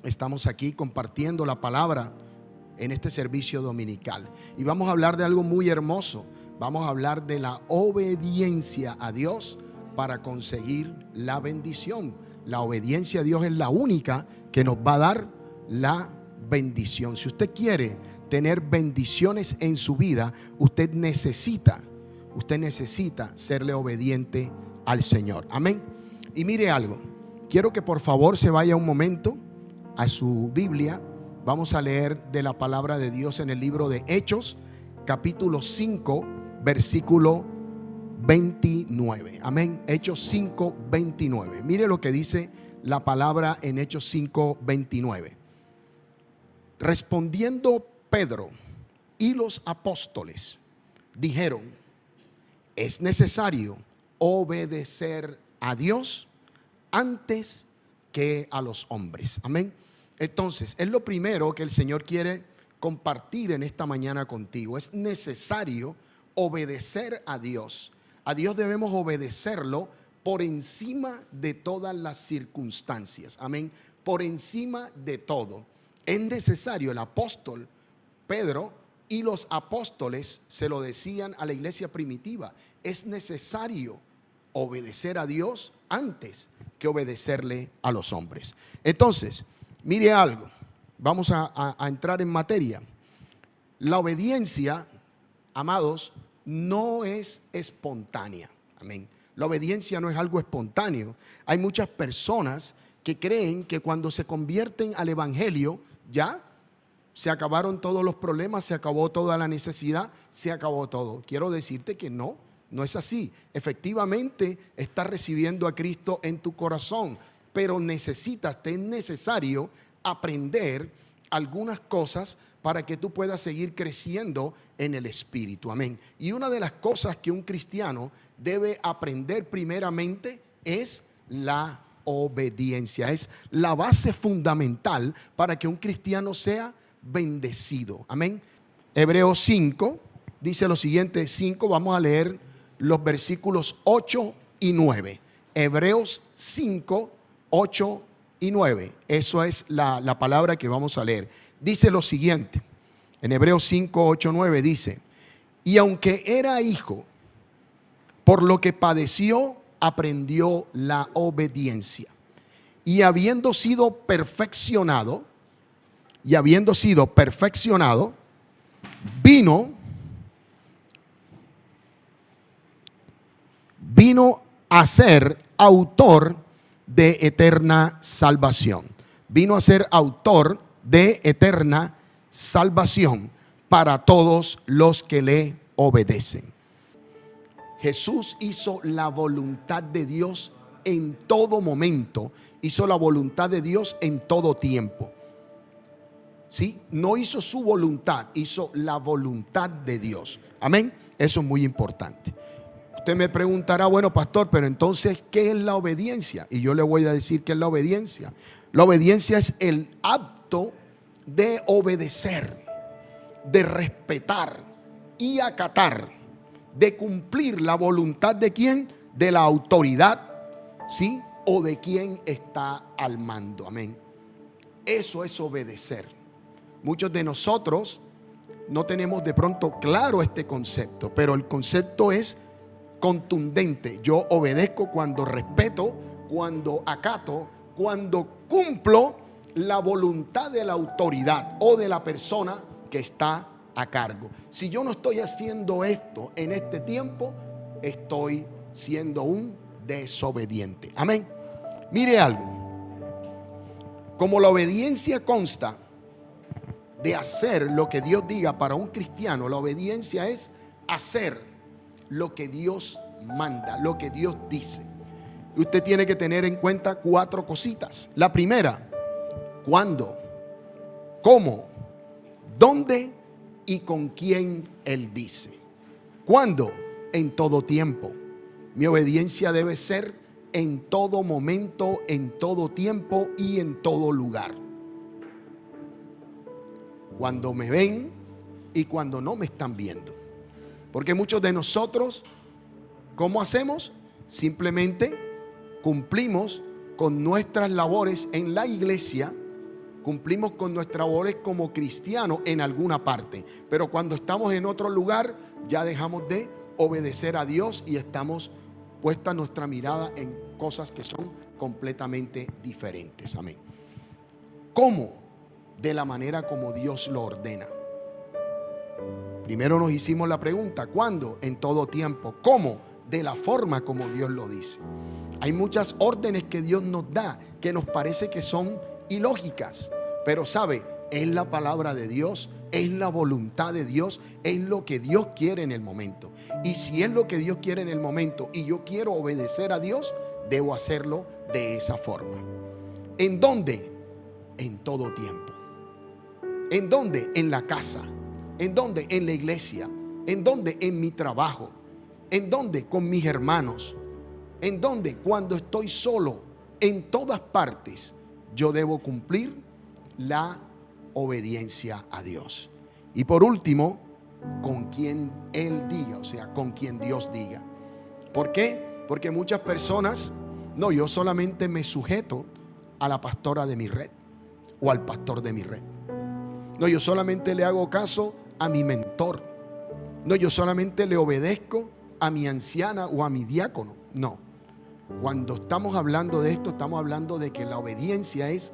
Estamos aquí compartiendo la palabra en este servicio dominical. Y vamos a hablar de algo muy hermoso. Vamos a hablar de la obediencia a Dios para conseguir la bendición. La obediencia a Dios es la única que nos va a dar la bendición. Si usted quiere tener bendiciones en su vida, usted necesita serle obediente al Señor. Amén. Y mire algo, quiero que por favor se vaya un momento a su Biblia. Vamos a leer de la palabra de Dios en el libro de Hechos, capítulo 5, versículo 29. Amén. Hechos 5, 29. Mire lo que dice la palabra en Hechos 5, 29. Respondiendo Pedro y los apóstoles dijeron: es necesario obedecer a Dios antes que a los hombres. Amén. Entonces, es lo primero que el Señor quiere compartir en esta mañana contigo. Es necesario obedecer a Dios. A Dios debemos obedecerlo por encima de todas las circunstancias. Amén. Por encima de todo. Es necesario. El apóstol Pedro y los apóstoles se lo decían a la iglesia primitiva: es necesario obedecer a Dios antes que obedecerle a los hombres. Entonces, mire algo, vamos a entrar en materia. La obediencia, amados, no es espontánea. Amén. La obediencia no es algo espontáneo. Hay muchas personas que creen que cuando se convierten al evangelio ya se acabaron todos los problemas, se acabó toda la necesidad, se acabó todo. Quiero decirte que no es así. Efectivamente estás recibiendo a Cristo en tu corazón, pero es necesario aprender algunas cosas para que tú puedas seguir creciendo en el Espíritu. Amén. Y una de las cosas que un cristiano debe aprender primeramente es la obediencia. Es la base fundamental para que un cristiano sea bendecido. Amén. Hebreos 5 dice lo siguiente. 5, vamos a leer los versículos 8 y 9. Hebreos 5, 8 y 9. Eso es la palabra que vamos a leer. Dice lo siguiente. En Hebreos 5, 8, 9 dice: y aunque era hijo, por lo que padeció, aprendió la obediencia. Y habiendo sido perfeccionado, vino a ser autor de eterna salvación. Vino a ser autor de eterna salvación para todos los que le obedecen. Jesús hizo la voluntad de Dios en todo momento. Hizo la voluntad de Dios en todo tiempo. ¿Sí? No hizo su voluntad, hizo la voluntad de Dios. Amén. Eso es muy importante. Usted me preguntará: bueno, pastor, pero entonces, ¿qué es la obediencia? Y yo le voy a decir qué es la obediencia. La obediencia es el acto de obedecer, de respetar y acatar, de cumplir la voluntad de quién, de la autoridad, ¿sí? O de quien está al mando. Amén. Eso es obedecer. Muchos de nosotros no tenemos de pronto claro este concepto, pero el concepto es contundente. Yo obedezco cuando respeto, cuando acato, cuando cumplo la voluntad de la autoridad o de la persona que está a cargo. Si yo no estoy haciendo esto en este tiempo, estoy siendo un desobediente. Amén. Mire algo. Como la obediencia consta de hacer lo que Dios diga, para un cristiano la obediencia es hacer lo que Dios manda, lo que Dios dice. Usted tiene que tener en cuenta 4 cositas. La primera: ¿cuándo? ¿Cómo? ¿Dónde? ¿Y con quién Él dice? ¿Cuándo? En todo tiempo. Mi obediencia debe ser en todo momento, en todo tiempo y en todo lugar. Cuando me ven y cuando no me están viendo. Porque muchos de nosotros, ¿cómo hacemos? Simplemente cumplimos con nuestras labores en la iglesia, Cumplimos con nuestra labores como cristianos en alguna parte, pero cuando estamos en otro lugar ya dejamos de obedecer a Dios y estamos puesta nuestra mirada en cosas que son completamente diferentes. Amén. ¿Cómo? De la manera como Dios lo ordena. Primero nos hicimos la pregunta, ¿cuándo? En todo tiempo. ¿Cómo? De la forma como Dios lo dice. Hay muchas órdenes que Dios nos da que nos parece que son ilógicas, pero sabe, es la palabra de Dios, es la voluntad de Dios, es lo que Dios quiere en el momento. Y si es lo que Dios quiere en el momento y yo quiero obedecer a Dios, debo hacerlo de esa forma. ¿En dónde? En todo tiempo. ¿En dónde? En la casa. ¿En dónde? En la iglesia. ¿En dónde? En mi trabajo. ¿En dónde? Con mis hermanos. ¿En dónde? Cuando estoy solo. En todas partes yo debo cumplir la obediencia a Dios. Y por último, con quien Él diga, o sea, con quien Dios diga. ¿Por qué? Porque muchas personas, no, yo solamente me sujeto a la pastora de mi red o al pastor de mi red. No, yo solamente le hago caso a mi mentor. No, yo solamente le obedezco a mi anciana o a mi diácono. No. Cuando estamos hablando de esto, estamos hablando de que la obediencia es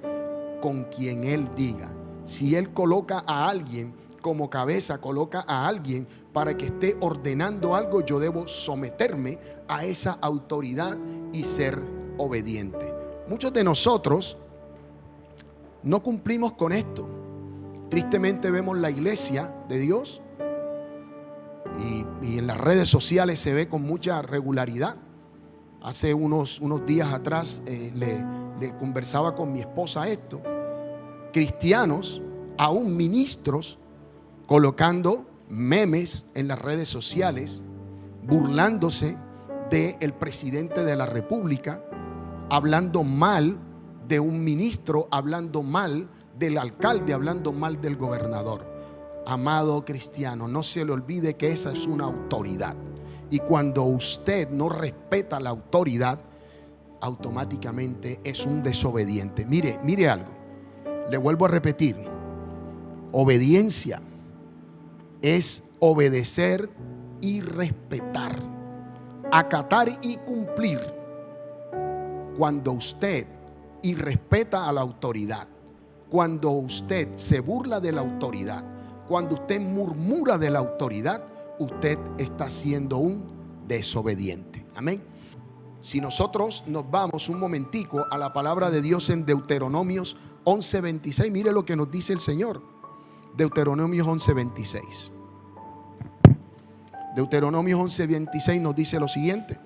con quien Él diga. Si Él coloca a alguien como cabeza, coloca a alguien para que esté ordenando algo, yo debo someterme a esa autoridad y ser obediente. Muchos de nosotros no cumplimos con esto. Tristemente vemos la iglesia de Dios y en las redes sociales se ve con mucha regularidad. Hace unos días atrás le conversaba con mi esposa esto. Cristianos, aún ministros, colocando memes en las redes sociales, burlándose del presidente de la República, hablando mal de un ministro, hablando mal del alcalde, hablando mal del gobernador. Amado cristiano, no se le olvide que esa es una autoridad. Y cuando usted no respeta la autoridad, automáticamente es un desobediente. Mire algo. Le vuelvo a repetir. Obediencia es obedecer y respetar, acatar y cumplir. Cuando usted irrespeta a la autoridad, cuando usted se burla de la autoridad, cuando usted murmura de la autoridad, usted está siendo un desobediente. Amén. Si nosotros nos vamos un momentico a la palabra de Dios en Deuteronomios 11:26, mire lo que nos dice el Señor. Deuteronomios 11:26. Deuteronomios 11:26 nos dice lo siguiente.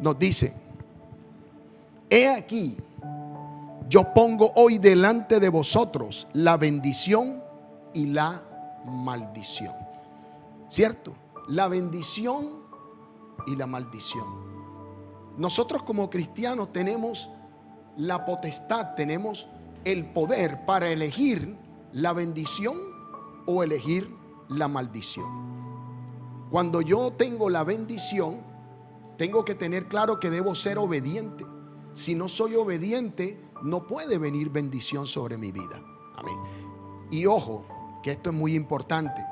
Nos dice: he aquí, yo pongo hoy delante de vosotros la bendición y la maldición. ¿Cierto? La bendición y la maldición. Nosotros como cristianos tenemos la potestad, tenemos el poder para elegir la bendición o elegir la maldición. Cuando yo tengo la bendición, tengo que tener claro que debo ser obediente. Si no soy obediente, no puede venir bendición sobre mi vida. Amén. Y ojo, que esto es muy importante.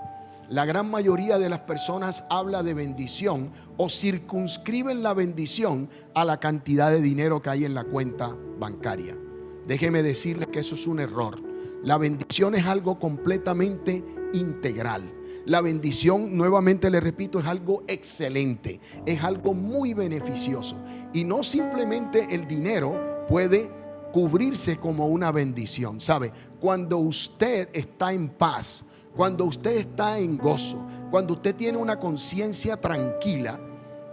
La gran mayoría de las personas habla de bendición o circunscriben la bendición a la cantidad de dinero que hay en la cuenta bancaria. Déjeme decirles que eso es un error. La bendición es algo completamente integral. La bendición, nuevamente le repito, es algo excelente, es algo muy beneficioso. Y no simplemente el dinero puede cubrirse como una bendición. ¿Sabe? Cuando usted está en paz, cuando usted está en gozo, cuando usted tiene una conciencia tranquila,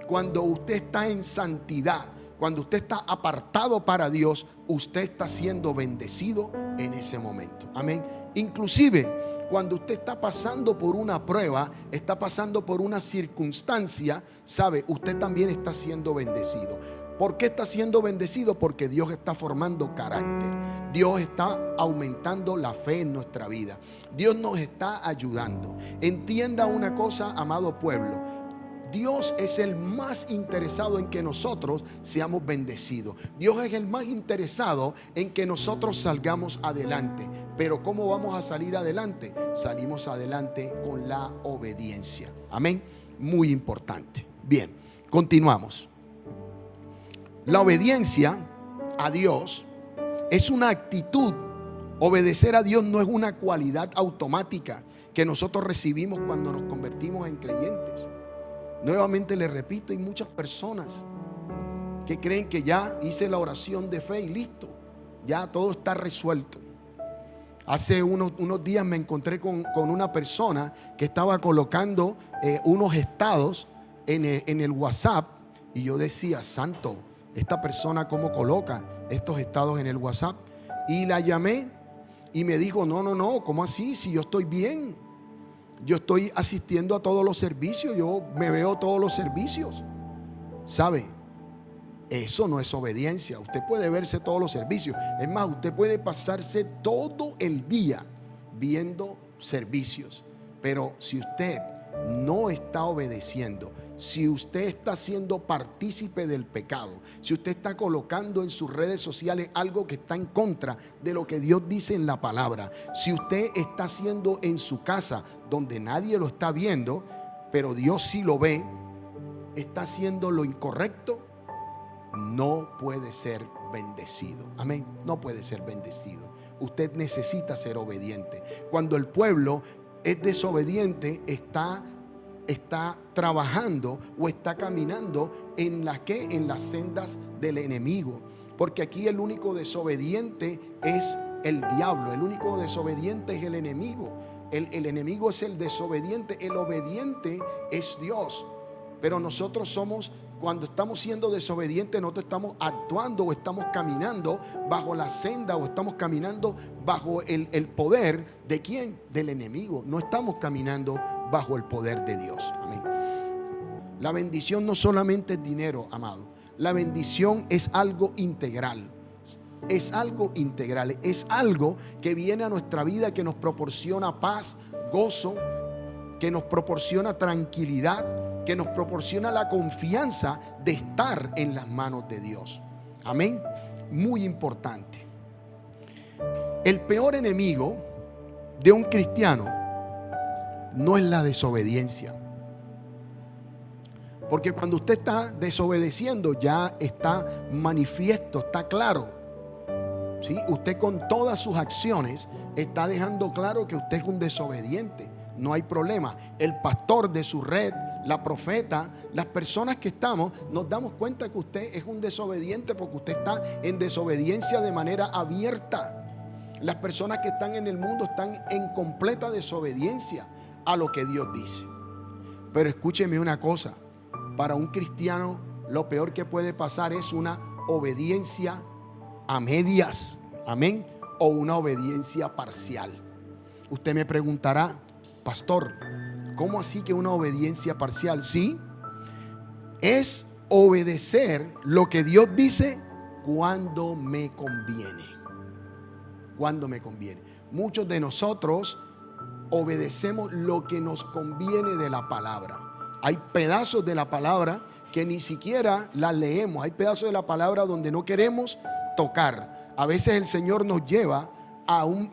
cuando usted está en santidad, cuando usted está apartado para Dios, usted está siendo bendecido en ese momento. Amén. Inclusive cuando usted está pasando por una prueba, está pasando por una circunstancia, sabe, usted también está siendo bendecido. ¿Por qué está siendo bendecido? Porque Dios está formando carácter. Dios está aumentando la fe en nuestra vida. Dios nos está ayudando. Entienda una cosa, amado pueblo. Dios es el más interesado en que nosotros seamos bendecidos. Dios es el más interesado en que nosotros salgamos adelante. Pero ¿cómo vamos a salir adelante? Salimos adelante con la obediencia. Amén. Muy importante. Bien, continuamos. La obediencia a Dios es una actitud. Obedecer a Dios no es una cualidad automática que nosotros recibimos cuando nos convertimos en creyentes. Nuevamente les repito, hay muchas personas que creen que ya hice la oración de fe y listo, ya todo está resuelto. Hace unos días me encontré con una persona que estaba colocando unos estados en el WhatsApp, y yo decía, santo, esta persona cómo coloca estos estados en el WhatsApp. Y la llamé y me dijo, no, ¿cómo así? Si yo estoy bien, yo estoy asistiendo a todos los servicios, yo me veo todos los servicios. ¿Sabe? Eso no es obediencia. Usted puede verse todos los servicios. Es más, usted puede pasarse todo el día viendo servicios. Pero si usted no está obedeciendo, si usted está siendo partícipe del pecado, si usted está colocando en sus redes sociales algo que está en contra de lo que Dios dice en la palabra, si usted está haciendo en su casa donde nadie lo está viendo, pero Dios sí lo ve, está haciendo lo incorrecto, no puede ser bendecido. Amén. No puede ser bendecido. Usted necesita ser obediente. Cuando el pueblo es desobediente, está trabajando o está caminando en las sendas del enemigo. Porque aquí el único desobediente es el diablo. El único desobediente es el enemigo. El enemigo es el desobediente. El obediente es Dios. Pero nosotros somos, cuando estamos siendo desobedientes, nosotros estamos actuando o estamos caminando bajo la senda o estamos caminando bajo el poder ¿de quién? Del enemigo. No estamos caminando bajo el poder de Dios. Amén. La bendición no solamente es dinero, amado. La bendición es algo integral. Es algo integral. Es algo que viene a nuestra vida, que nos proporciona paz, gozo, que nos proporciona tranquilidad, que nos proporciona la confianza de estar en las manos de Dios. Amén. Muy importante. El peor enemigo de un cristiano no es la desobediencia. Porque cuando usted está desobedeciendo, ya está manifiesto, está claro. ¿Sí? Usted con todas sus acciones está dejando claro que usted es un desobediente. No hay problema. El pastor de su red, la profeta, las personas que estamos, nos damos cuenta que usted es un desobediente porque usted está en desobediencia de manera abierta. Las personas que están en el mundo están en completa desobediencia a lo que Dios dice. Pero escúcheme una cosa, para un cristiano lo peor que puede pasar es una obediencia a medias, amén, o una obediencia parcial. Usted me preguntará, pastor, ¿cómo así que una obediencia parcial? Sí, es obedecer lo que Dios dice cuando me conviene. Cuando me conviene. Muchos de nosotros obedecemos lo que nos conviene de la palabra. Hay pedazos de la palabra que ni siquiera las leemos. Hay pedazos de la palabra donde no queremos tocar. A veces el Señor nos lleva a un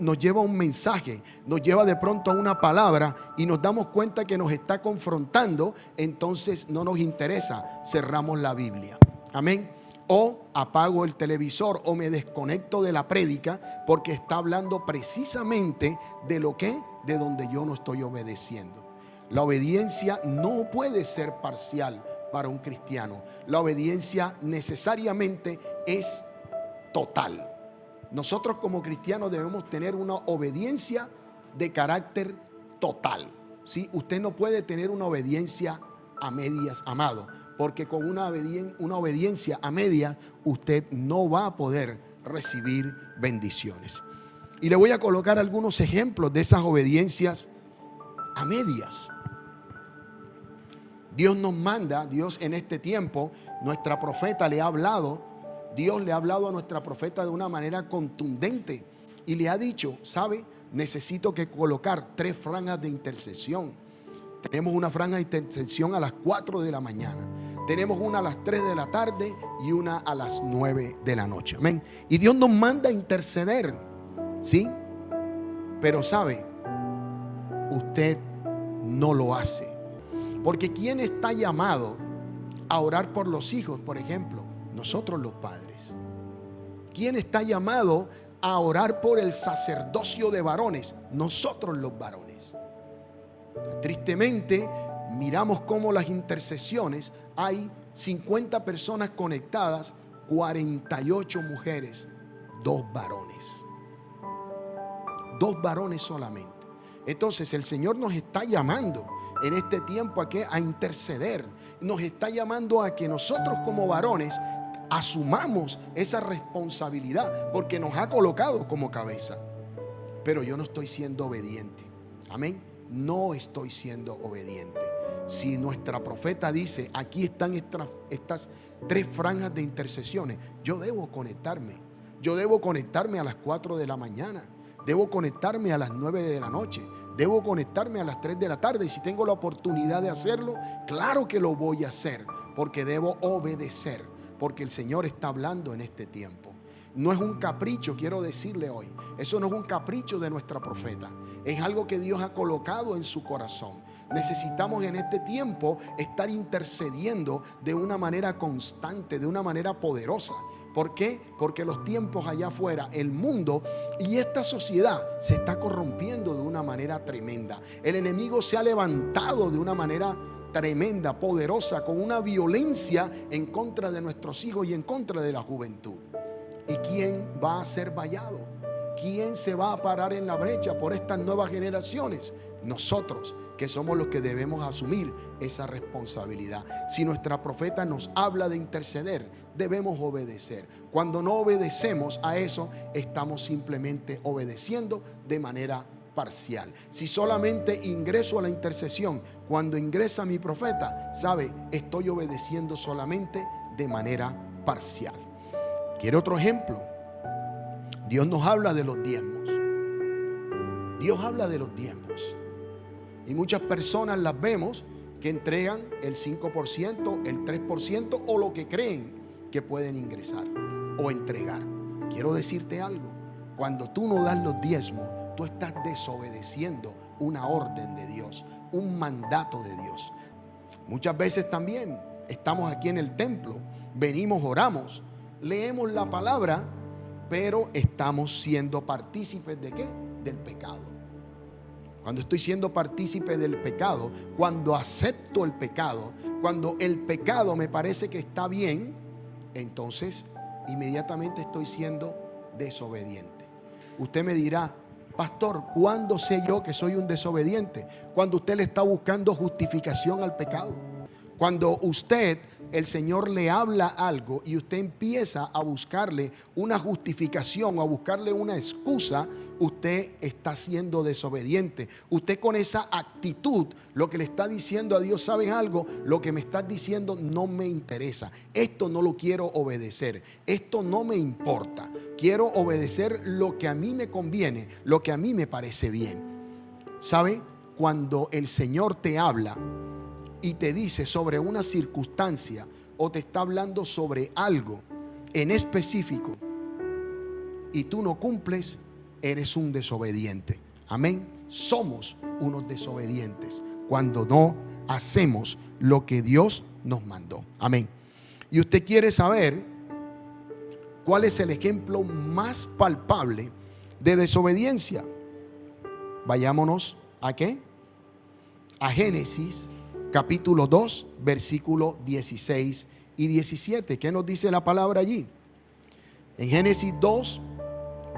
mensaje, nos lleva de pronto a una palabra y nos damos cuenta que nos está confrontando, entonces no nos interesa, cerramos la Biblia. Amén. O apago el televisor o me desconecto de la prédica porque está hablando precisamente de lo que, de donde yo no estoy obedeciendo. La obediencia no puede ser parcial para un cristiano. La obediencia necesariamente es total. Nosotros como cristianos debemos tener una obediencia de carácter total. ¿Sí? Usted no puede tener una obediencia a medias, amado, porque con una obediencia a medias usted no va a poder recibir bendiciones. Y le voy a colocar algunos ejemplos de esas obediencias a medias. Dios nos manda, Dios en este tiempo, nuestra profeta le ha hablado, Dios le ha hablado a nuestra profeta de una manera contundente y le ha dicho, ¿sabe? Necesito que colocar 3 franjas de intercesión, Tenemos una franja de intercesión a las 4 de la mañana. Tenemos una a las 3 de la tarde y una a las 9 de la noche. Amén. Y Dios nos manda a interceder, ¿sí? Pero sabe, usted no lo hace. Porque ¿quién está llamado a orar por los hijos, por ejemplo? Nosotros los padres. ¿Quién está llamado a orar por el sacerdocio de varones? Nosotros los varones. Tristemente, miramos cómo las intercesiones, hay 50 personas conectadas, 48 mujeres, 2 varones. 2 varones solamente. Entonces el Señor nos está llamando en este tiempo a interceder. Nos está llamando a que nosotros como varones asumamos esa responsabilidad, porque nos ha colocado como cabeza. Pero yo no estoy siendo obediente. Amén. No estoy siendo obediente. Si nuestra profeta dice, aquí están estas 3 franjas de intercesiones, yo debo conectarme. Yo debo conectarme a las 4 de la mañana. Debo conectarme a las 9 de la noche. Debo conectarme a las 3 de la tarde. Y si tengo la oportunidad de hacerlo, claro que lo voy a hacer, porque debo obedecer, porque el Señor está hablando en este tiempo. No es un capricho, quiero decirle hoy. Eso no es un capricho de nuestra profeta. Es algo que Dios ha colocado en su corazón. Necesitamos en este tiempo estar intercediendo de una manera constante, de una manera poderosa. ¿Por qué? Porque los tiempos allá afuera, el mundo y esta sociedad se está corrompiendo de una manera tremenda. El enemigo se ha levantado de una manera tremenda, poderosa, con una violencia en contra de nuestros hijos y en contra de la juventud. ¿Y quién va a ser vallado? ¿Quién se va a parar en la brecha por estas nuevas generaciones? Nosotros, que somos los que debemos asumir esa responsabilidad. Si nuestra profeta nos habla de interceder, debemos obedecer. Cuando no obedecemos a eso, estamos simplemente obedeciendo de manera parcial. Si solamente ingreso a la intercesión cuando ingresa mi profeta, sabe, estoy obedeciendo solamente de manera parcial. ¿Quiere otro ejemplo? Dios nos habla de los diezmos. Dios habla de los diezmos. Y muchas personas las vemos que entregan el 5%, el 3% o lo que creen que pueden ingresar o entregar. Quiero decirte algo. Cuando tú no das los diezmos, tú estás desobedeciendo una orden de Dios, un mandato de Dios. Muchas veces también estamos aquí en el templo, venimos, oramos, leemos la palabra, pero estamos siendo partícipes ¿de qué? Del pecado. Cuando estoy siendo partícipe del pecado, cuando acepto el pecado, cuando el pecado me parece que está bien, entonces inmediatamente estoy siendo desobediente. Usted me dirá, pastor, ¿cuándo sé yo que soy un desobediente? Cuando usted le está buscando justificación al pecado. Cuando usted, el Señor le habla algo y usted empieza a buscarle una justificación o a buscarle una excusa, usted está siendo desobediente. Usted con esa actitud lo que le está diciendo a Dios, ¿sabes algo? Lo que me estás diciendo no me interesa. Esto no lo quiero obedecer. Esto no me importa. Quiero obedecer lo que a mí me conviene, lo que a mí me parece bien. ¿Sabe? Cuando el Señor te habla y te dice sobre una circunstancia o te está hablando sobre algo en específico y tú no cumples, eres un desobediente. Amén. Somos unos desobedientes cuando no hacemos lo que Dios nos mandó. Amén. Y usted quiere saber cuál es el ejemplo más palpable de desobediencia. Vayámonos ¿a qué? A Génesis capítulo 2, versículo 16 y 17. ¿Qué nos dice la palabra allí? En Génesis 2,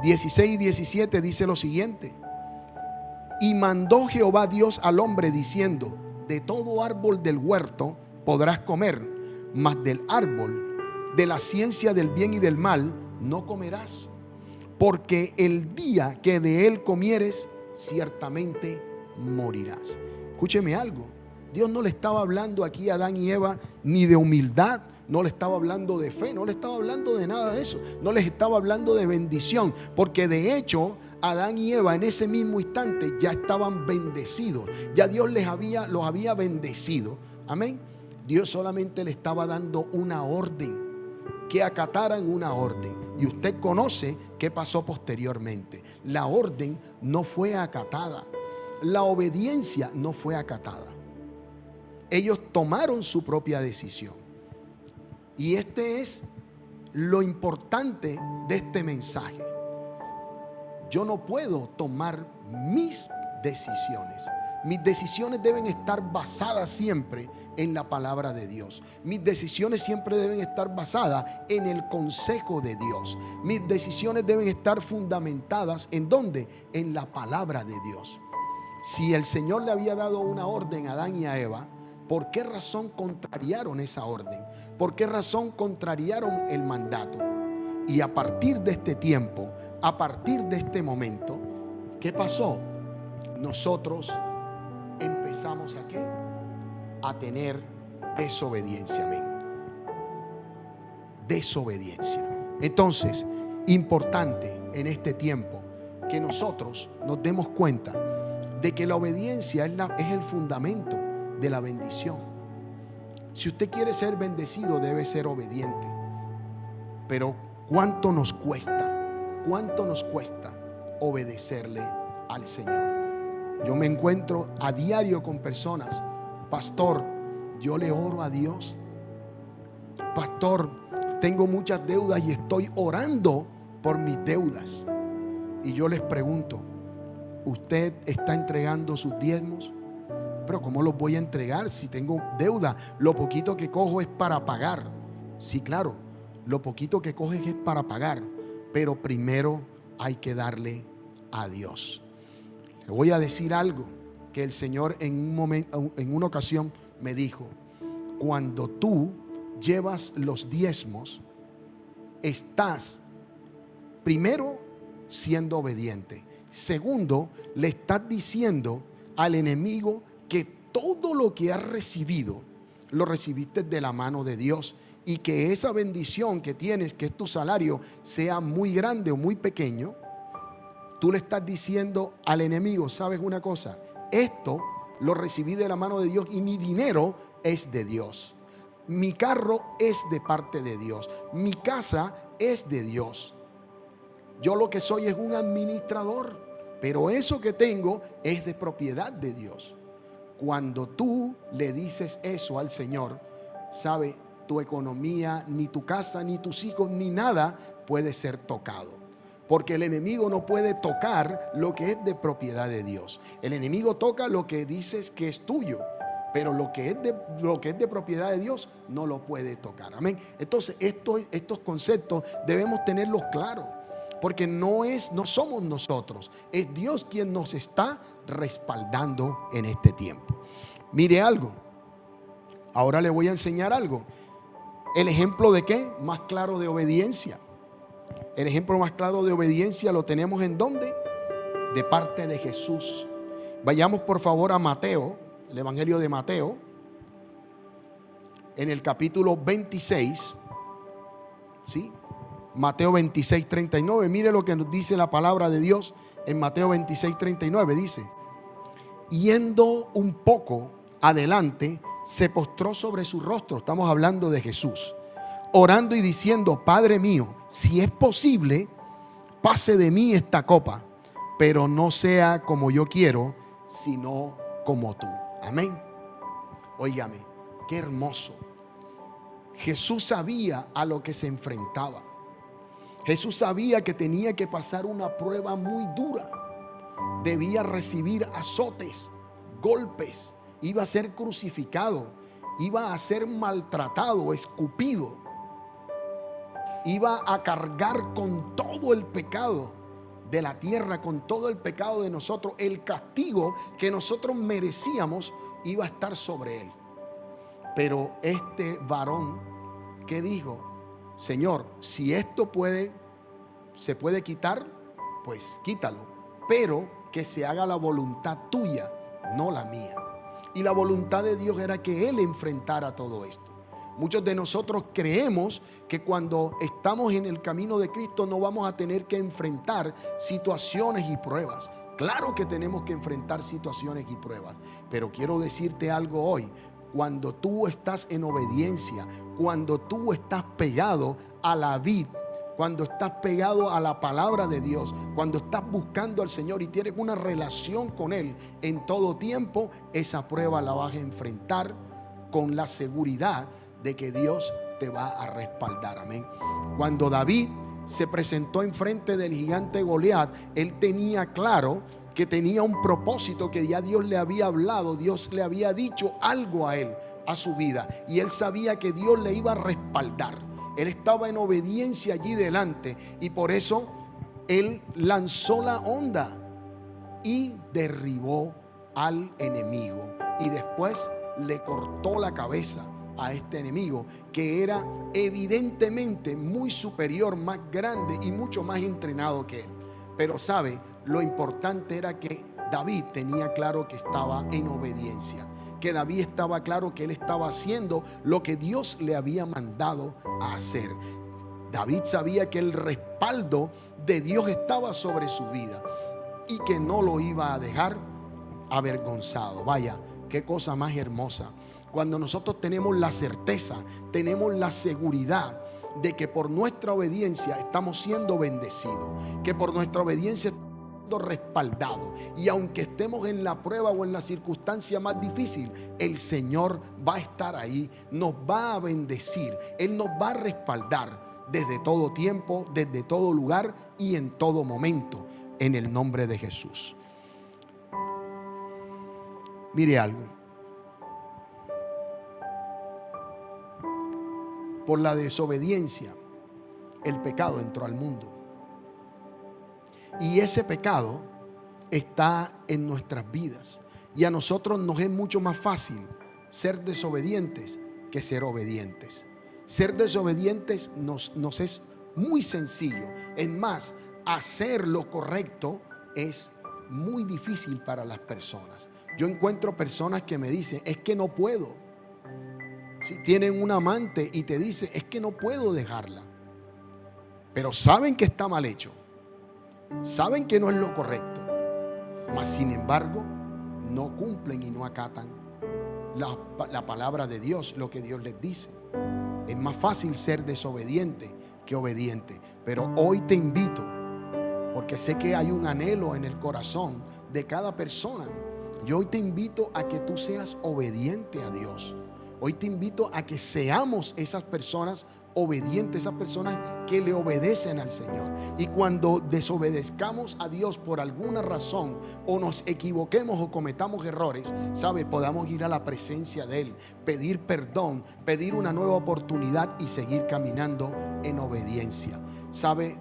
16 y 17 dice lo siguiente: y mandó Jehová Dios al hombre diciendo, de todo árbol del huerto podrás comer, mas del árbol de la ciencia del bien y del mal no comerás, porque el día que de él comieres, ciertamente morirás. Escúcheme algo. Dios no le estaba hablando aquí a Adán y Eva ni de humildad, no le estaba hablando de fe, no le estaba hablando de nada de eso, no les estaba hablando de bendición, porque de hecho Adán y Eva en ese mismo instante ya estaban bendecidos. Ya Dios los había bendecido. Amén. Dios solamente le estaba dando una orden, que acataran una orden. Y usted conoce qué pasó posteriormente. La orden no fue acatada. La obediencia no fue acatada. Ellos tomaron su propia decisión. Y este es lo importante de este mensaje. Yo no puedo tomar mis decisiones. Mis decisiones deben estar basadas siempre en la palabra de Dios. Mis decisiones siempre deben estar basadas en el consejo de Dios. Mis decisiones deben estar fundamentadas ¿en dónde? En la palabra de Dios. Si el Señor le había dado una orden a Adán y a Eva, ¿por qué razón contrariaron esa orden? ¿Por qué razón contrariaron el mandato? Y a partir de este tiempo, a partir de este momento, ¿qué pasó? Nosotros empezamos ¿a qué? A tener desobediencia. Amén. Desobediencia. Entonces, importante en este tiempo que nosotros nos demos cuenta de que la obediencia es el fundamento de la bendición. Si usted quiere ser bendecido, debe ser obediente. Pero ¿cuánto nos cuesta? ¿Cuánto nos cuesta obedecerle al Señor? Yo me encuentro a diario con personas: pastor, yo le oro a Dios. Pastor, tengo muchas deudas y estoy orando por mis deudas. Y yo les pregunto: ¿usted está entregando sus diezmos? Pero ¿cómo los voy a entregar si tengo deuda? Lo poquito que cojo es para pagar. Sí, claro, lo poquito que coges es para pagar, pero primero hay que darle a Dios. Le voy a decir algo que el Señor en una ocasión me dijo: cuando tú llevas los diezmos, estás primero siendo obediente. Segundo, le estás diciendo al enemigo que todo lo que has recibido lo recibiste de la mano de Dios, y que esa bendición que tienes, que es tu salario, sea muy grande o muy pequeño, tú le estás diciendo al enemigo: ¿sabes una cosa? Esto lo recibí de la mano de Dios y mi dinero es de Dios. Mi carro es de parte de Dios. Mi casa es de Dios. Yo lo que soy es un administrador, pero eso que tengo es de propiedad de Dios. Cuando tú le dices eso al Señor, ¿sabe? Tu economía, ni tu casa, ni tus hijos, ni nada puede ser tocado. Porque el enemigo no puede tocar lo que es de propiedad de Dios. El enemigo toca lo que dices que es tuyo, pero lo que es de propiedad de Dios no lo puede tocar. Amén. Entonces estos conceptos debemos tenerlos claros, porque no somos nosotros, es Dios quien nos está respaldando en este tiempo. Mire algo, ahora le voy a enseñar algo. El ejemplo de qué más claro de obediencia. El ejemplo más claro de obediencia lo tenemos ¿en dónde? De parte de Jesús. Vayamos por favor a Mateo, el Evangelio de Mateo, en el capítulo 26, ¿sí? Mateo 26, 39. Mire lo que nos dice la palabra de Dios en Mateo 26, 39. Dice: yendo un poco adelante, se postró sobre su rostro. Estamos hablando de Jesús, orando y diciendo: Padre mío, si es posible, pase de mí esta copa, pero no sea como yo quiero, sino como tú. Amén. Óigame, qué hermoso. Jesús sabía a lo que se enfrentaba. Jesús sabía que tenía que pasar una prueba muy dura. Debía recibir azotes, golpes, iba a ser crucificado, iba a ser maltratado, escupido, iba a cargar con todo el pecado de la tierra, con todo el pecado de nosotros. El castigo que nosotros merecíamos iba a estar sobre él. Pero este varón, ¿qué dijo? Señor, si esto se puede quitar, pues quítalo, pero que se haga la voluntad tuya, no la mía. Y la voluntad de Dios era que él enfrentara todo esto. Muchos de nosotros creemos que cuando estamos en el camino de Cristo no vamos a tener que enfrentar situaciones y pruebas. Claro que tenemos que enfrentar situaciones y pruebas, pero quiero decirte algo hoy. Cuando tú estás en obediencia, cuando tú estás pegado a la vid, cuando estás pegado a la palabra de Dios, cuando estás buscando al Señor y tienes una relación con Él en todo tiempo, esa prueba la vas a enfrentar con la seguridad de que Dios te va a respaldar. Amén. Cuando David se presentó enfrente del gigante Goliat, él tenía claro que tenía un propósito, que ya Dios le había hablado, Dios le había dicho algo a él, a su vida, y él sabía que Dios le iba a respaldar. Él estaba en obediencia allí delante, y por eso él lanzó la onda y derribó al enemigo, y después le cortó la cabeza a este enemigo, que era evidentemente muy superior, más grande y mucho más entrenado que él. Pero sabe, lo importante era que David tenía claro que estaba en obediencia, que David estaba claro que él estaba haciendo lo que Dios le había mandado a hacer. David sabía que el respaldo de Dios estaba sobre su vida y que no lo iba a dejar avergonzado. Vaya, qué cosa más hermosa. Cuando nosotros tenemos la certeza, tenemos la seguridad de que por nuestra obediencia estamos siendo bendecidos, que por nuestra obediencia estamos siendo respaldados, y aunque estemos en la prueba o en la circunstancia más difícil, el Señor va a estar ahí, nos va a bendecir, Él nos va a respaldar desde todo tiempo, desde todo lugar y en todo momento, en el nombre de Jesús. Mire algo. Por la desobediencia, el pecado entró al mundo. Y ese pecado está en nuestras vidas. Y a nosotros nos es mucho más fácil ser desobedientes que ser obedientes. Ser desobedientes nos es muy sencillo. Es más, hacer lo correcto es muy difícil para las personas. Yo encuentro personas que me dicen, es que no puedo. Si tienen un amante y te dice, es que no puedo dejarla, pero saben que está mal hecho, saben que no es lo correcto, mas sin embargo no cumplen y no acatan la palabra de Dios, lo que Dios les dice. Es más fácil ser desobediente que obediente. Pero hoy te invito, porque sé que hay un anhelo en el corazón de cada persona. Yo hoy te invito a que tú seas obediente a Dios. Hoy te invito a que seamos esas personas obedientes, esas personas que le obedecen al Señor. Y cuando desobedezcamos a Dios por alguna razón, o nos equivoquemos o cometamos errores, ¿sabe? Podamos ir a la presencia de Él, pedir perdón, pedir una nueva oportunidad y seguir caminando en obediencia. ¿Sabe,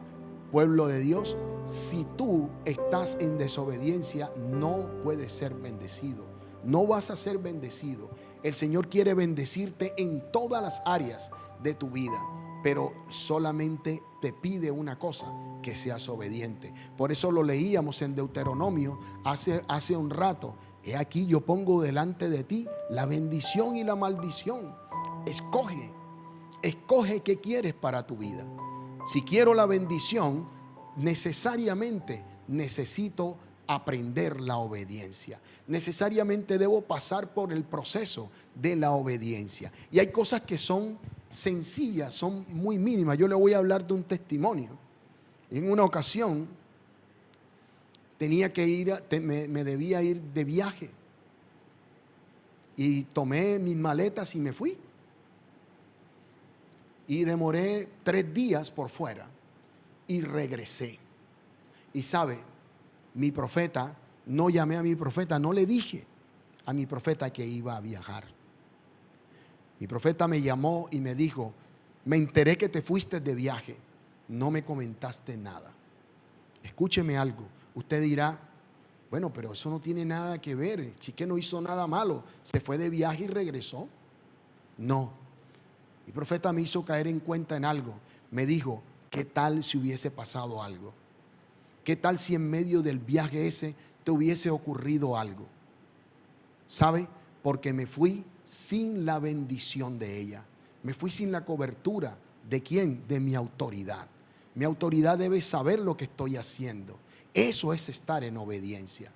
pueblo de Dios? Si tú estás en desobediencia, no puedes ser bendecido. No vas a ser bendecido. El Señor quiere bendecirte en todas las áreas de tu vida, pero solamente te pide una cosa: que seas obediente. Por eso lo leíamos en Deuteronomio hace un rato. He aquí, yo pongo delante de ti la bendición y la maldición. Escoge qué quieres para tu vida. Si quiero la bendición, necesariamente necesito aprender la obediencia. Necesariamente debo pasar por el proceso de la obediencia. Y hay cosas que son sencillas, son muy mínimas. Yo le voy a hablar de un testimonio. En una ocasión tenía que ir, me debía ir de viaje, y tomé mis maletas y me fui. Y demoré 3 días por fuera y regresé. Y sabe, mi profeta, no llamé a mi profeta, no le dije a mi profeta que iba a viajar. Mi profeta me llamó y me dijo: me enteré que te fuiste de viaje, no me comentaste nada. Escúcheme algo, usted dirá: bueno, pero eso no tiene nada que ver, Chique no hizo nada malo, se fue de viaje y regresó. No, mi profeta me hizo caer en cuenta en algo. Me dijo: ¿qué tal si hubiese pasado algo? ¿Qué tal si en medio del viaje ese te hubiese ocurrido algo? ¿Sabe? Porque me fui sin la bendición de ella. Me fui sin la cobertura. ¿De quién? De mi autoridad. Mi autoridad debe saber lo que estoy haciendo. Eso es estar en obediencia.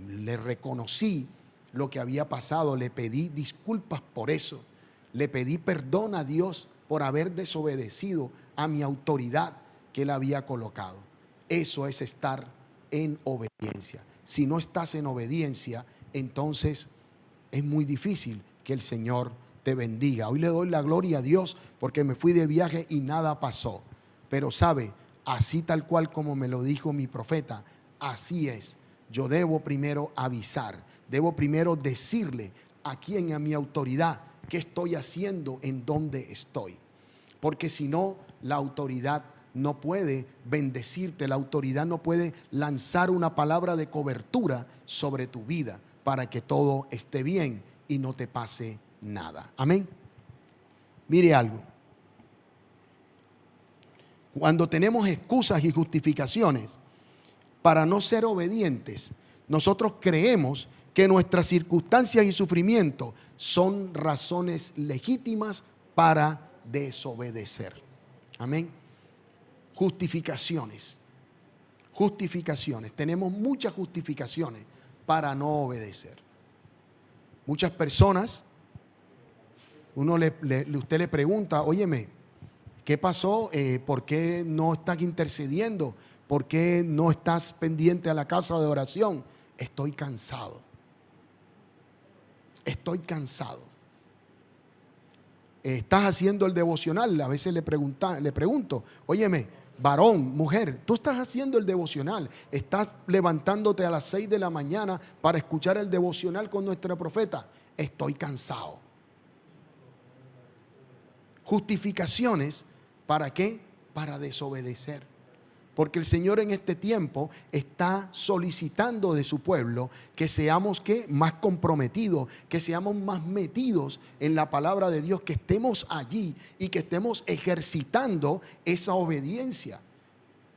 Le reconocí lo que había pasado, le pedí disculpas por eso, le pedí perdón a Dios por haber desobedecido a mi autoridad que Él había colocado. Eso es estar en obediencia. Si no estás en obediencia, entonces es muy difícil que el Señor te bendiga. Hoy le doy la gloria a Dios porque me fui de viaje y nada pasó. Pero sabe, así tal cual como me lo dijo mi profeta, así es. Yo debo primero avisar, debo primero decirle a quien, a mi autoridad, qué estoy haciendo, en dónde estoy. Porque si no, la autoridad no puede bendecirte, la autoridad no puede lanzar una palabra de cobertura sobre tu vida para que todo esté bien y no te pase nada. Amén. Mire algo. Cuando tenemos excusas y justificaciones para no ser obedientes, nosotros creemos que nuestras circunstancias y sufrimientos son razones legítimas para desobedecer. Amén. Justificaciones. Justificaciones. Tenemos muchas justificaciones para no obedecer. Muchas personas, usted le pregunta, óyeme, ¿qué pasó? ¿Por qué no estás intercediendo? ¿Por qué no estás pendiente a la casa de oración? Estoy cansado. Estoy cansado. ¿Estás haciendo el devocional? A veces le pregunto, óyeme, varón, mujer, tú estás haciendo el devocional, estás levantándote a las 6 de la mañana para escuchar el devocional con nuestra profeta. Estoy cansado. Justificaciones, ¿para qué? Para desobedecer. Porque el Señor en este tiempo está solicitando de su pueblo que seamos más comprometidos, que seamos más metidos en la palabra de Dios, que estemos allí y que estemos ejercitando esa obediencia.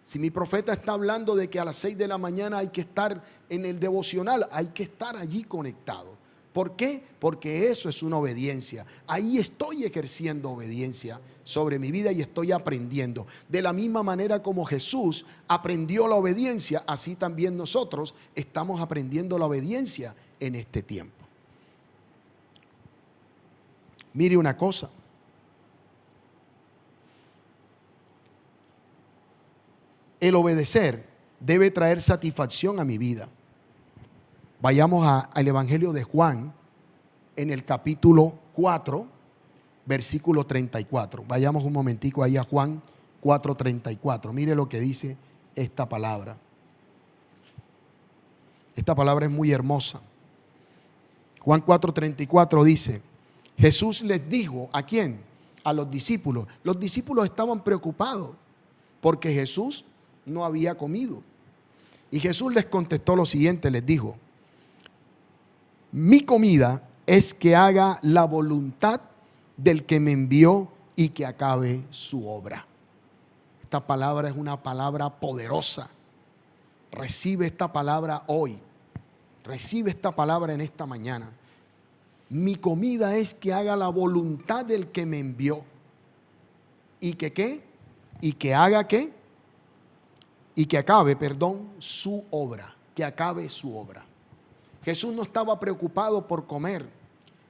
Si mi profeta está hablando de que a las 6 de la mañana hay que estar en el devocional, hay que estar allí conectado. ¿Por qué? Porque eso es una obediencia. Ahí estoy ejerciendo obediencia sobre mi vida y estoy aprendiendo. De la misma manera como Jesús aprendió la obediencia, así también nosotros estamos aprendiendo la obediencia en este tiempo. Mire una cosa. El obedecer debe traer satisfacción a mi vida. Vayamos al Evangelio de Juan, en el capítulo 4, versículo 34. Vayamos un momentico ahí a Juan 4:34. Mire lo que dice esta palabra. Esta palabra es muy hermosa. Juan 4:34 dice, Jesús les dijo, ¿a quién? A los discípulos. Los discípulos estaban preocupados porque Jesús no había comido. Y Jesús les contestó lo siguiente, les dijo, mi comida es que haga la voluntad del que me envió y que acabe su obra. Esta palabra es una palabra poderosa. Recibe esta palabra hoy. Recibe esta palabra en esta mañana. Mi comida es que haga la voluntad del que me envió. ¿Y que qué? ¿Y que haga qué? Y que acabe, su obra. Que acabe su obra. Jesús no estaba preocupado por comer.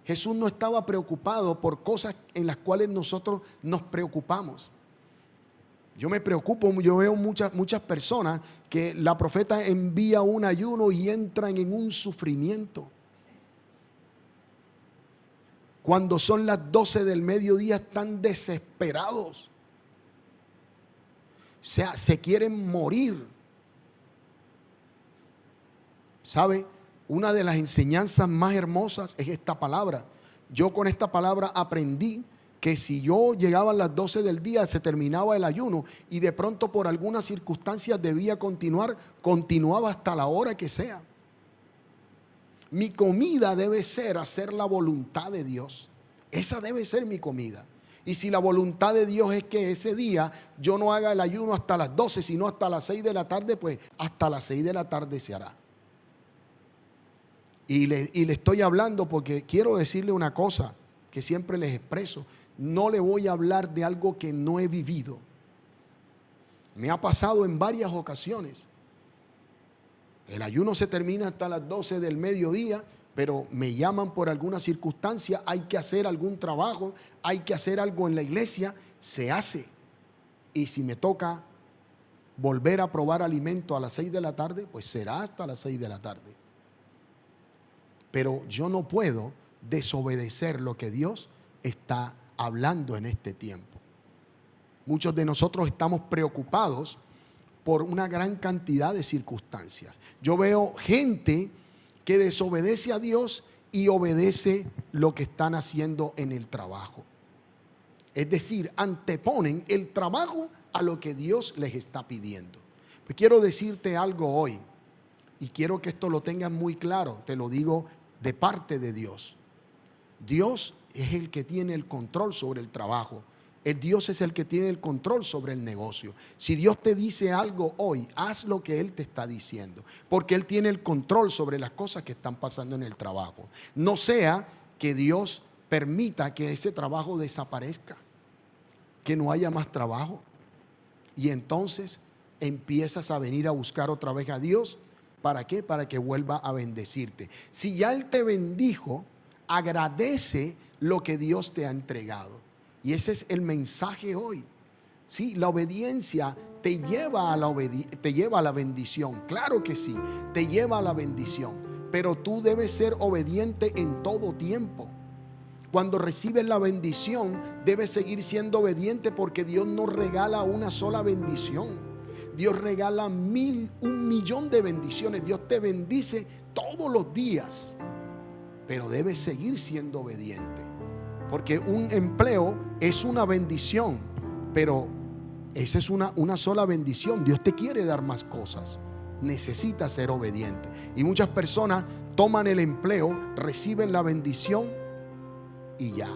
Jesús no estaba preocupado por cosas en las cuales nosotros nos preocupamos. Yo me preocupo, yo veo muchas personas que la profeta envía un ayuno y entran en un sufrimiento. Cuando son las 12 del mediodía están desesperados. O sea, se quieren morir. ¿Sabe? Una de las enseñanzas más hermosas es esta palabra. Yo con esta palabra aprendí que si yo llegaba a las 12 del día, se terminaba el ayuno y de pronto por algunas circunstancias debía continuar, continuaba hasta la hora que sea. Mi comida debe ser hacer la voluntad de Dios. Esa debe ser mi comida. Y si la voluntad de Dios es que ese día yo no haga el ayuno hasta las 12, sino hasta las 6 de la tarde, pues hasta las 6 de la tarde se hará. Y le estoy hablando porque quiero decirle una cosa que siempre les expreso. No le voy a hablar de algo que no he vivido. Me ha pasado en varias ocasiones. El ayuno se termina hasta las 12 del mediodía, pero me llaman por alguna circunstancia, hay que hacer algún trabajo, hay que hacer algo en la iglesia, se hace. Y si me toca volver a probar alimento a las 6 de la tarde, pues será hasta las 6 de la tarde. Pero yo no puedo desobedecer lo que Dios está hablando en este tiempo. Muchos de nosotros estamos preocupados por una gran cantidad de circunstancias. Yo veo gente que desobedece a Dios y obedece lo que están haciendo en el trabajo. Es decir, anteponen el trabajo a lo que Dios les está pidiendo. Pues quiero decirte algo hoy, y quiero que esto lo tengas muy claro, te lo digo de parte de Dios. Dios es el que tiene el control sobre el trabajo. Dios es el que tiene el control sobre el negocio. Si Dios te dice algo hoy, haz lo que Él te está diciendo, porque Él tiene el control sobre las cosas que están pasando en el trabajo. No sea que Dios permita que ese trabajo desaparezca, que no haya más trabajo, y entonces empiezas a venir a buscar otra vez a Dios. ¿Para qué? Para que vuelva a bendecirte. Si ya Él te bendijo, agradece lo que Dios te ha entregado. Y ese es el mensaje hoy. Sí, la obediencia te lleva a la bendición. Claro que sí, te lleva a la bendición. Pero tú debes ser obediente en todo tiempo. Cuando recibes la bendición, debes seguir siendo obediente, porque Dios no regala una sola bendición. Dios regala 1,000,000 de bendiciones. Dios te bendice todos los días. Pero debes seguir siendo obediente. Porque un empleo es una bendición, pero esa es una sola bendición. Dios te quiere dar más cosas. Necesitas ser obediente. Y muchas personas toman el empleo, reciben la bendición y ya.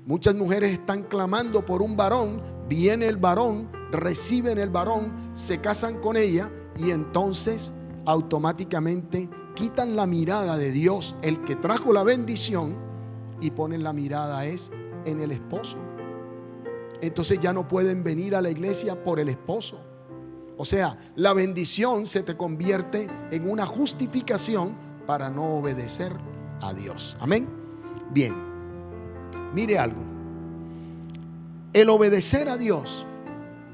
Muchas mujeres están clamando por un varón, viene el varón, reciben el varón, se casan con ella y entonces automáticamente quitan la mirada de Dios, el que trajo la bendición, y ponen la mirada en el esposo. Entonces ya no pueden venir a la iglesia por el esposo. O sea, la bendición se te convierte en una justificación para no obedecer a Dios. Amén. Bien, mire algo. El obedecer a Dios,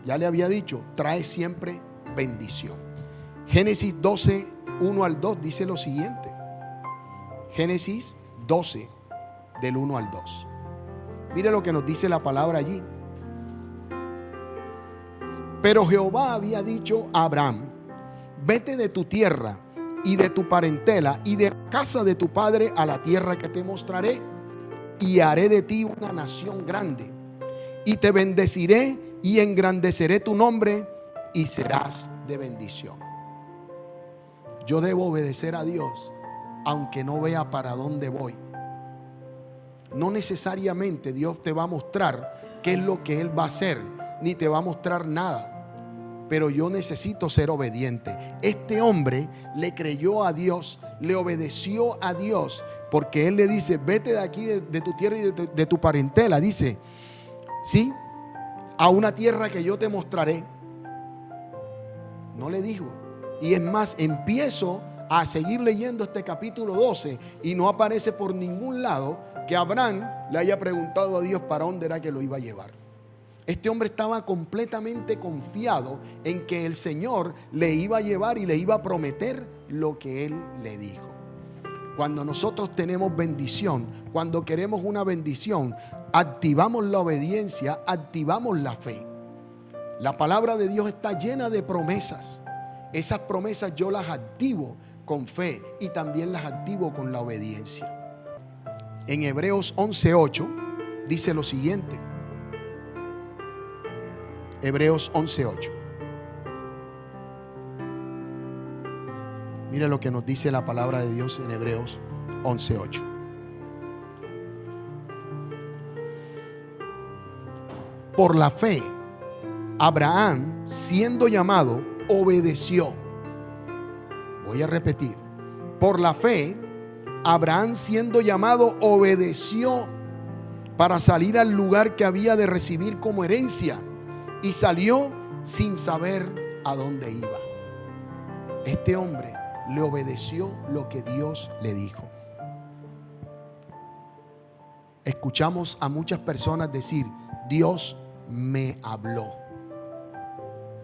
ya le había dicho, trae siempre bendición. Génesis 12, 1 al 2 dice lo siguiente. Génesis 12, del 1 al 2. Mire lo que nos dice la palabra allí. Pero Jehová había dicho a Abraham: vete de tu tierra y de tu parentela y de la casa de tu padre a la tierra que te mostraré, y haré de ti una nación grande, y te bendeciré y engrandeceré tu nombre, y serás de bendición. Yo debo obedecer a Dios aunque no vea para dónde voy. No necesariamente Dios te va a mostrar qué es lo que Él va a hacer, ni te va a mostrar nada. Pero yo necesito ser obediente. Este hombre le creyó a Dios, le obedeció a Dios, porque Él le dice: vete de aquí, de tu tierra y de tu parentela. Dice, ¿sí? A una tierra que yo te mostraré. No le dijo. Y es más, empiezo a seguir leyendo este capítulo 12 y no aparece por ningún lado que Abraham le haya preguntado a Dios para dónde era que lo iba a llevar. Este hombre estaba completamente confiado en que el Señor le iba a llevar y le iba a prometer lo que Él le dijo. Cuando nosotros tenemos bendición, cuando queremos una bendición, activamos la obediencia, activamos la fe. La palabra de Dios está llena de promesas. Esas promesas yo las activo con fe y también las activo con la obediencia. En Hebreos 11:8 dice lo siguiente. Hebreos 11:8. Mira lo que nos dice la palabra de Dios en Hebreos 11:8. Por la fe, Abraham, siendo llamado, obedeció. Voy a repetir. Por la fe, Abraham, siendo llamado, obedeció para salir al lugar que había de recibir como herencia, y salió sin saber a dónde iba. Este hombre le obedeció lo que Dios le dijo. Escuchamos a muchas personas decir: Dios me habló.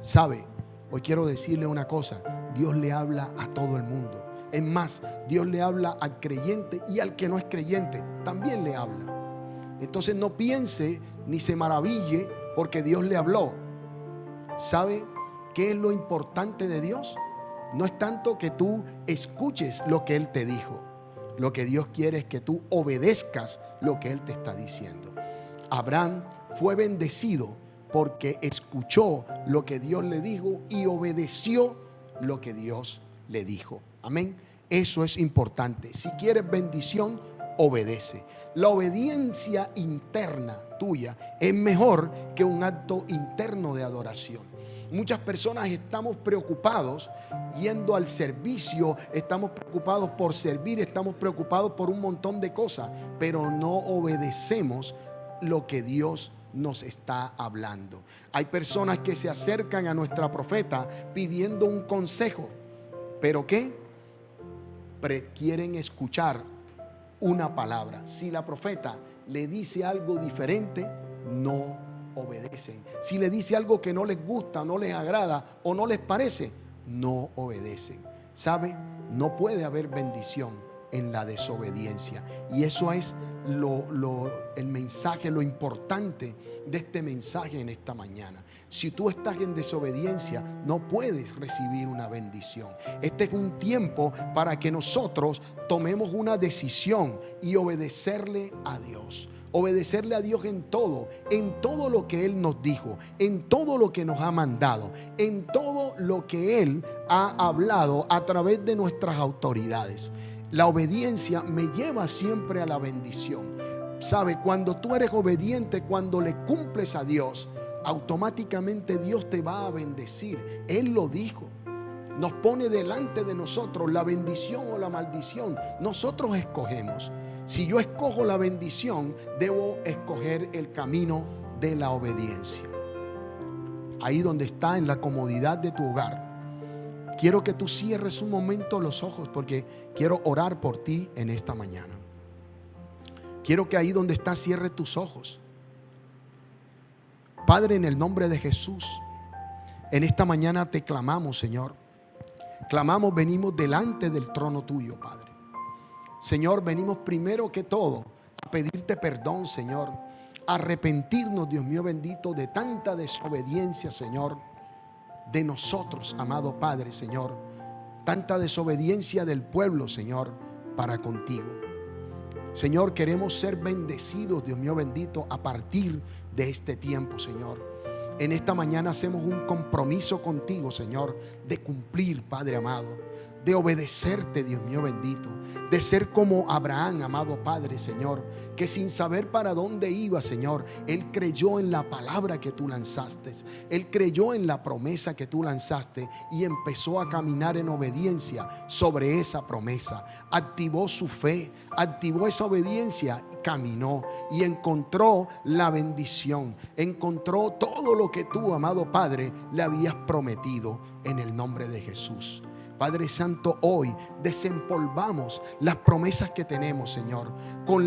¿Sabe? Hoy quiero decirle una cosa: Dios le habla a todo el mundo. Es más, Dios le habla al creyente, y al que no es creyente también le habla. Entonces no piense ni se maraville porque Dios le habló. ¿Sabe qué es lo importante de Dios? No es tanto que tú escuches lo que Él te dijo. Lo que Dios quiere es que tú obedezcas lo que Él te está diciendo. Abraham fue bendecido porque escuchó lo que Dios le dijo y obedeció lo que Dios le dijo. Amén. Eso es importante. Si quieres bendición, obedece. La obediencia interna tuya es mejor que un acto interno de adoración. Muchas personas estamos preocupados yendo al servicio, estamos preocupados por servir, estamos preocupados por un montón de cosas, pero no obedecemos lo que Dios nos está hablando. Hay personas que se acercan a nuestra profeta pidiendo un consejo, pero ¿qué? Quieren escuchar una palabra. Si la profeta le dice algo diferente, no obedecen. Si le dice algo que no les gusta, no les agrada o no les parece, no obedecen. ¿Sabe? No puede haber bendición en la desobediencia. Y eso es el mensaje, lo importante de este mensaje en esta mañana. Si tú estás en desobediencia, no puedes recibir una bendición. Este es un tiempo para que nosotros tomemos una decisión y obedecerle a Dios. Obedecerle a Dios en todo lo que Él nos dijo, en todo lo que nos ha mandado, en todo lo que Él ha hablado a través de nuestras autoridades. La obediencia me lleva siempre a la bendición. ¿Sabe? Cuando tú eres obediente, cuando le cumples a Dios, automáticamente Dios te va a bendecir. Él lo dijo. Nos pone delante de nosotros la bendición o la maldición. Nosotros escogemos. Si yo escojo la bendición, debo escoger el camino de la obediencia. Ahí donde está, en la comodidad de tu hogar, quiero que tú cierres un momento los ojos, porque quiero orar por ti en esta mañana. Quiero que ahí donde estás cierres tus ojos. Padre, en el nombre de Jesús, en esta mañana te clamamos, Señor. Clamamos, venimos delante del trono tuyo, Padre. Señor, venimos primero que todo a pedirte perdón, Señor. A arrepentirnos, Dios mío bendito, de tanta desobediencia, Señor, de nosotros, amado Padre, Señor. Tanta desobediencia del pueblo, Señor, para contigo. Señor, queremos ser bendecidos, Dios mío bendito, a partir de este tiempo, Señor. En esta mañana hacemos un compromiso contigo, Señor, de cumplir, Padre amado, de obedecerte, Dios mío bendito, de ser como Abraham, amado Padre, Señor, que sin saber para dónde iba, Señor, él creyó en la palabra que tú lanzaste, él creyó en la promesa que tú lanzaste y empezó a caminar en obediencia sobre esa promesa. Activó su fe, activó esa obediencia, caminó y encontró la bendición, encontró todo lo que tú, amado Padre, le habías prometido, en el nombre de Jesús. Padre Santo, hoy desempolvamos las promesas que tenemos, Señor, con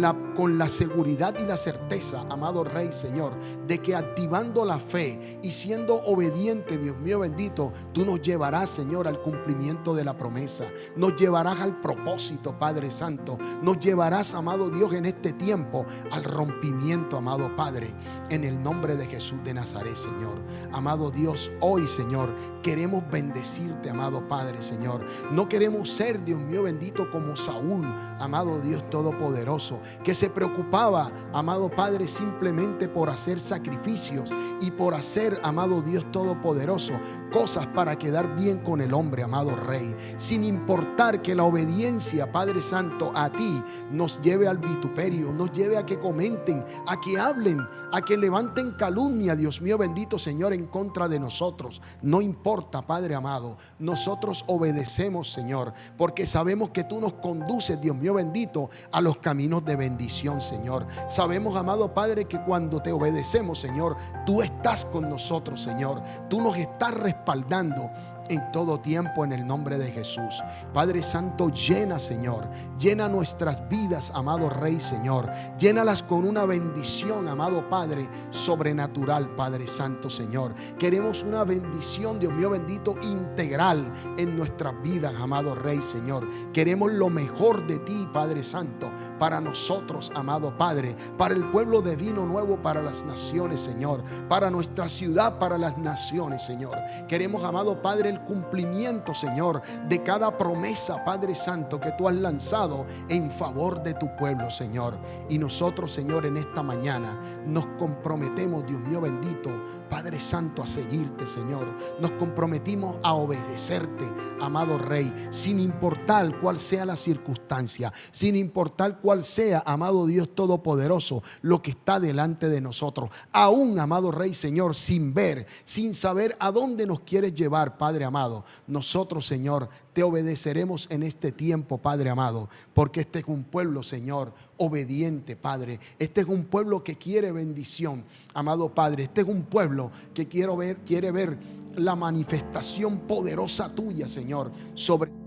la seguridad y la certeza, amado Rey, Señor, de que activando la fe y siendo obediente, Dios mío bendito, tú nos llevarás, Señor, al cumplimiento de la promesa. Nos llevarás al propósito, Padre Santo. Nos llevarás, amado Dios, en este tiempo al rompimiento, amado Padre, en el nombre de Jesús de Nazaret, Señor. Amado Dios, hoy, Señor, queremos bendecirte, amado Padre, Señor. No queremos ser, Dios mío bendito, como Saúl, amado Dios todopoderoso, que se preocupaba, amado Padre, simplemente por hacer sacrificios y por hacer, amado Dios todopoderoso, cosas para quedar bien con el hombre, amado Rey, sin importar que la obediencia, Padre Santo, a ti nos lleve al vituperio, nos lleve a que comenten, a que hablen, a que levanten calumnia, Dios mío bendito, Señor, en contra de nosotros. No importa, Padre amado, nosotros obedecemos obedecemos, Señor, porque sabemos que tú nos conduces, Dios mío bendito, a los caminos de bendición, Señor. Sabemos, amado Padre, que cuando te obedecemos, Señor, tú estás con nosotros, Señor. Tú nos estás respaldando en todo tiempo, en el nombre de Jesús. Padre Santo, llena, Señor, llena nuestras vidas, amado Rey, Señor. Llénalas con una bendición, amado Padre, sobrenatural, Padre Santo, Señor. Queremos una bendición, Dios mío bendito, integral en nuestras vidas, amado Rey, Señor. Queremos lo mejor de ti, Padre Santo, para nosotros, amado Padre, para el pueblo de Vino Nuevo, para las naciones, Señor, para nuestra ciudad, para las naciones, Señor. Queremos, amado Padre, el cumplimiento, Señor, de cada promesa, Padre Santo, que tú has lanzado en favor de tu pueblo, Señor. Y nosotros, Señor, en esta mañana nos comprometemos, Dios mío bendito, Padre Santo, a seguirte, Señor. Nos comprometimos a obedecerte, amado Rey, sin importar cuál sea la circunstancia, sin importar cuál sea, amado Dios Todopoderoso, lo que está delante de nosotros. Aún, amado Rey, Señor, sin ver, sin saber a dónde nos quieres llevar, Padre amado, nosotros, Señor, te obedeceremos en este tiempo, Padre amado, porque este es un pueblo, Señor, obediente, Padre. Este es un pueblo que quiere bendición, amado Padre. Este es un pueblo que quiere ver la manifestación poderosa tuya, Señor, sobre.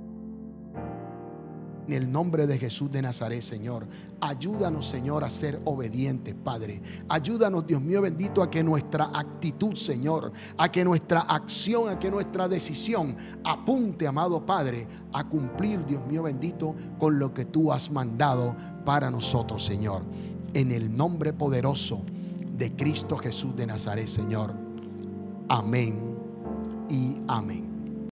En el nombre de Jesús de Nazaret, Señor, ayúdanos, Señor, a ser obedientes, Padre. Ayúdanos, Dios mío bendito, a que nuestra actitud, Señor, a que nuestra acción, a que nuestra decisión apunte, amado Padre, a cumplir, Dios mío bendito, con lo que tú has mandado para nosotros, Señor. En el nombre poderoso de Cristo Jesús de Nazaret, Señor. Amén y amén.